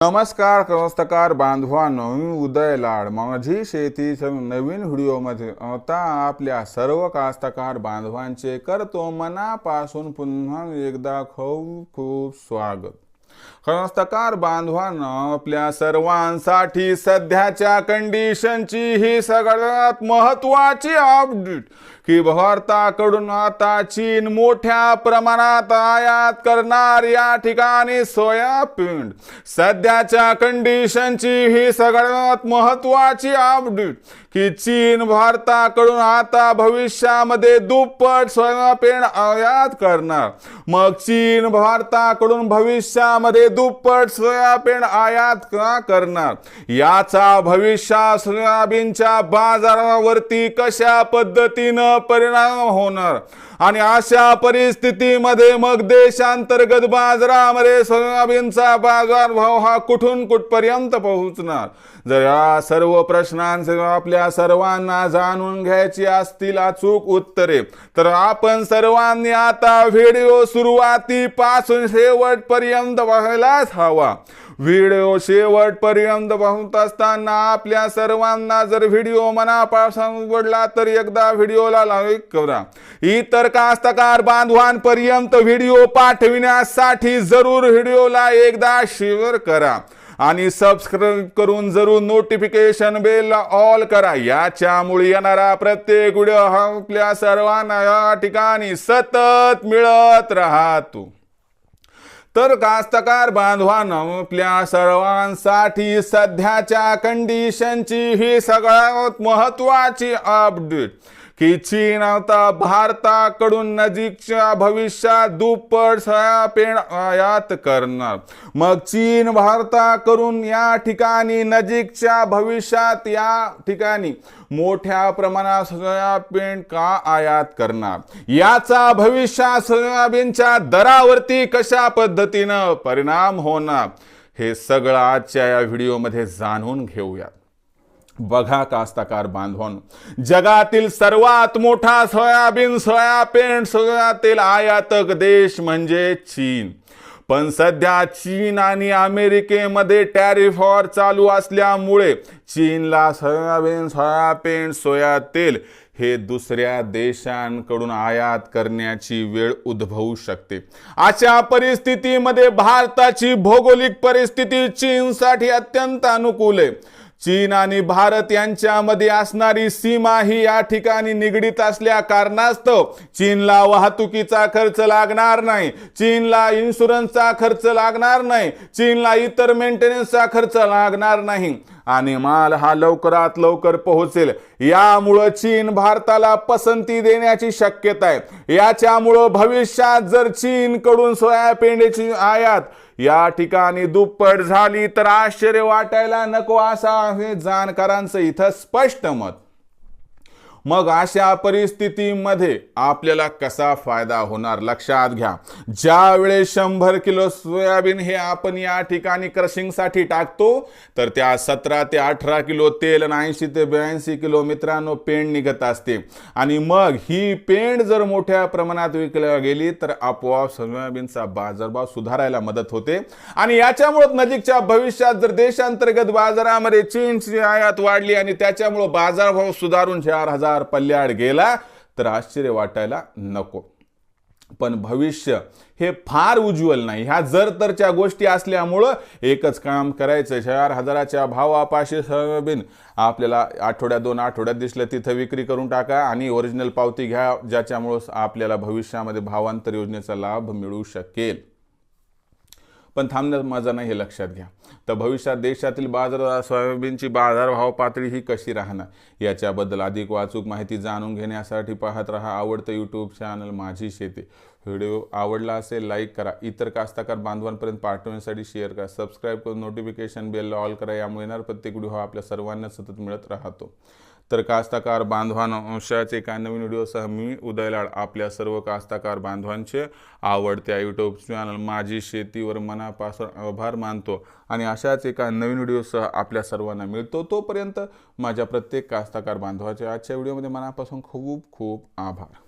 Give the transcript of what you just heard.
नमस्कार कास्तकार बांधवांनो, मी उदय लाड माझी शेतीच्या नवीन व्हिडिओमध्ये आता आपल्या सर्व कास्तकार बांधवांचे करतो मनापासून पुन्हा एकदा खूप खूप स्वागत। कास्तकार बांधवांनो, आपल्या सर्वांसाठी सध्याच्या कंडिशनची ही सगळ्यात महत्त्वाची अपडेट की भारताकडून आता चीन मोठ्या प्रमाणात आयात करणार या ठिकाणी सोयाबीन। सध्याच्या कंडिशनची ही सगळ्यात महत्त्वाची अपडेट की चीन भारताकडून आता भविष्यामध्ये दुप्पट सोयाबीन आयात करणार। मग चीन भारताकडून भविष्यामध्ये दुप्पट सोयाबीन आयात का करणार, याचा भविष्यात सोयाबीनच्या बाजारावरती कशा पद्धतीने परिणाम होणार आणि अशा परिस्थितीमध्ये मग देशांतर्गत बाजारामध्ये सोयाबीनचा बाजारभाव हा कुठपर्यंत पोहोचणार। जर या सर्व प्रश्नांचे आपल्या सर्वांना जाणून घ्यायची असतील अचूक उत्तरे, तर आपण सर्वांनी आता व्हिडिओ सुरुवातीपासून शेवटपर्यंत पाहायलाच हवा। व्हिडिओ शेवटपर्यंत पाहत असताना आपल्या सर्वांना जर व्हिडिओ मनापासून आवडला तर एकदा व्हिडिओला लाईक करा। इतर कास्तकार बांधवांपर्यंत व्हिडिओ पाठविण्यासाठी जरूर व्हिडिओला एकदा शेअर करा आणि सबस्क्राइब करून जरूर नोटिफिकेशन बेल ऑल करा। याच्यामुळे येणारा प्रत्येक व्हिडिओ आपल्या सर्वांना या ठिकाणी सतत मिळत राहतो। तर कास्तकार बांधवांनो, आपल्या सर्वांसाठी सध्याच्या कंडिशनची ही सगळ्यात महत्त्वाची अपडेट की चीन आता भारताकडून नजीकच्या भविष्यात दुप्पट सोयाबीन आयात करणार। मग चीन भारताकडून या ठिकाणी नजीकच्या भविष्यात या ठिकाणी मोठ्या प्रमाणात सोयाबीन का आयात करणार, याचा भविष्यात सोयाबीनच्या दरावरती कशा पद्धतीने परिणाम होणार, हे सगळं आजच्या या व्हिडिओमध्ये जाणून घेऊया। बघा कास्तकार बांधवांनो, जगातील सर्वात मोठा सोयाबीन तेल आयातक देश म्हणजे चीन। पण सध्या चीन आणि अमेरिकेमध्ये टॅरिफ वॉर चालू असल्यामुळे चीनला सोया तेल हे दुसऱ्या देशांकडून आयात करण्याची वेळ उद्भवू शकते। अशा परिस्थितीमध्ये भारताची भौगोलिक परिस्थिती चीनसाठी अत्यंत अनुकूल आहे। चीन आणि भारत यांच्यामध्ये असणारी सीमा ही या ठिकाणी निगडीत असल्या कारणास्तव चीनला वाहतुकीचा खर्च लागणार नाही, चीनला इन्शुरन्सचा खर्च लागणार नाही, चीनला इतर मेंटेनन्सचा खर्च लागणार नाही आणि माल हा लवकरात लवकर पोहोचेल। यामुळे चीन भारताला पसंती देण्याची शक्यता आहे। याच्यामुळे भविष्यात जर चीनकडून सोयाबीनची आयात या ठिकाणी दुप्पट झाली तर आश्चर्य वाटायला नको, असा आहे जाणकारांचं इथं स्पष्ट मत। मग अशा परिस्थितीमध्ये आपल्याला कसा फायदा होणार लक्षात घ्या। ज्या वेळेस 100 किलो सोयाबीन हे आपण या ठिकाणी क्रशिंगसाठी टाकतो तर त्या 17 ते 18 किलो तेल आणि 80 ते 82 किलो मित्रांनो पेंड निघत असते। आणि मग ही पेंड जर मोठ्या प्रमाणात विकल्या गेली तर आपोआप सोयाबीनचा बाजारभाव सुधारायला मदत होते आणि याच्यामुळे नजीकच्या भविष्यात जर देशांतर्गत बाजारामध्ये चीनची आयात वाढली आणि त्याच्यामुळे बाजारभाव सुधारून 4000 पल्ल्याड गेला तर आश्चर्य वाटायला नको। पण भविष्य हे फार उज्ज्वल नाही। ह्या जर तरच्या गोष्टी असल्यामुळं एकच काम करायचं, 4000च्या भावापाशी सोयाबीन आपल्याला आठवड्यात 2 आठवड्यात दिसलं तिथं विक्री करून टाका आणि ओरिजिनल पावती घ्या, ज्याच्यामुळे आपल्याला भविष्यामध्ये भावांतर योजनेचा लाभ मिळू शकेल। पण थांबण्यात मजा नाही हे लक्षात घ्या। तर भविष्यात देशातील सोयाबीनची बाजारभाव पातळी ही कशी राहणार याच्याबद्दल अधिक वाचूक माहिती जाणून घेण्यासाठी पाहत रहा आवडतं यूट्यूब चॅनल माझी शेती। व्हिडिओ आवडला असेल लाईक करा, इतर कास्तकार बांधवांपर्यंत पाठवण्यासाठी शेअर करा, सबस्क्राइब करून नोटिफिकेशन बेल ऑल करा। यामुळे येणार प्रत्येक व्हिडिओ हा आपल्या सर्वांना सतत मिळत राहतो। तर कास्तकार बांधवांनो, अशाच एका नवीन व्हिडिओसह मी उदय लाड आपल्या सर्व कास्तकार बांधवांचे आवडत्या यूट्यूब चॅनल माझी शेतीवर मनापासून आभार मानतो आणि अशाच एका नवीन व्हिडिओसह आपल्या सर्वांना मिळतो। तोपर्यंत माझ्या प्रत्येक कास्तकार बांधवाच्या आजच्या व्हिडिओमध्ये मनापासून खूप खूप आभार।